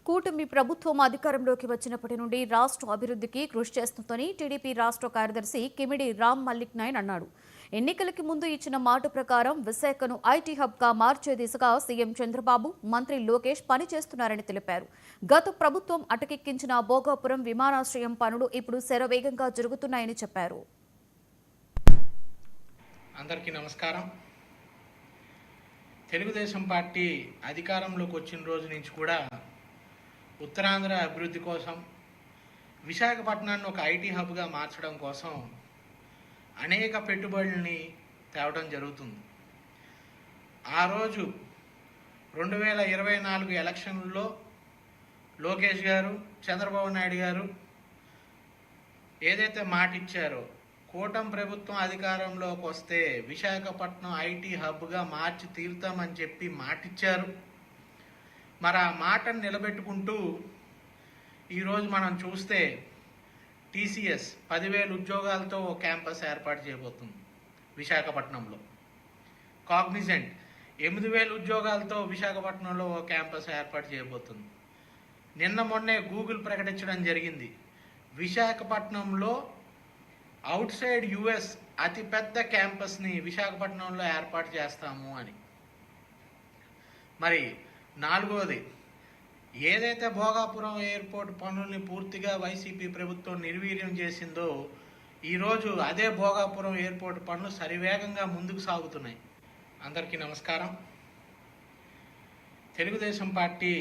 కూటమి ప్రభుత్వం అధికారంలోకి వచ్చినప్పటి నుండి రాష్ట్ర అభివృద్ధికి కృషి చేస్తుందని టీడీపీ రాష్ట్ర కార్యదర్శి కిమిడి రామ్ మల్లిక్ నాయన్ అన్నారు. ఎన్నికలకి ముందు ఇచ్చిన మాట ప్రకారం విశాఖను ఐటీ హబ్గా మార్చే దిశగా సీఎం చంద్రబాబు, మంత్రి లోకేష్ పనిచేస్తున్నారని తెలిపారు. గత ప్రభుత్వం అటకెక్కించిన భోగాపురం విమానాశ్రయం పనులు ఇప్పుడు శరవేగంగా జరుగుతున్నాయని చెప్పారు. అందరికీ నమస్కారం. తెలుగుదేశం పార్టీ అధికారంలోకి వచ్చిన రోజు నుంచి కూడా ఉత్తరాంధ్ర అభివృద్ధి కోసం, విశాఖపట్నాన్ని ఒక ఐటీ హబ్గా మార్చడం కోసం అనేక పెట్టుబడుల్ని తేవడం జరుగుతుంది. ఆ రోజు 2024 ఎలక్షన్లలో లోకేష్ గారు, చంద్రబాబు నాయుడు గారు ఏదైతే మాట ఇచ్చారో, కూటమి ప్రభుత్వం అధికారంలోకి వస్తే విశాఖపట్నం ఐటీ హబ్గా మార్చి తీరుతామని చెప్పి మాటిచ్చారు. మరి ఆ మాటను నిలబెట్టుకుంటూ ఈరోజు మనం చూస్తే టీసీఎస్ 10,000 ఉద్యోగాలతో ఓ క్యాంపస్ ఏర్పాటు చేయబోతుంది విశాఖపట్నంలో. కాగ్నిజెంట్ 8,000 ఉద్యోగాలతో విశాఖపట్నంలో ఓ క్యాంపస్ ఏర్పాటు చేయబోతుంది. నిన్న మొన్నే గూగుల్ ప్రకటించడం జరిగింది, విశాఖపట్నంలో అవుట్ సైడ్ యుఎస్ అతిపెద్ద క్యాంపస్ని విశాఖపట్నంలో ఏర్పాటు చేస్తాము అని. మరి నాలుగోది, ఏదైతే భోగాపురం ఎయిర్పోర్ట్ పనుల్ని పూర్తిగా వైసీపీ ప్రభుత్వం నిర్వీర్యం చేసిందో, ఈరోజు అదే భోగాపురం ఎయిర్పోర్ట్ పనులు శరవేగంగా ముందుకు సాగుతున్నాయి. అందరికీ నమస్కారం. తెలుగుదేశం పార్టీ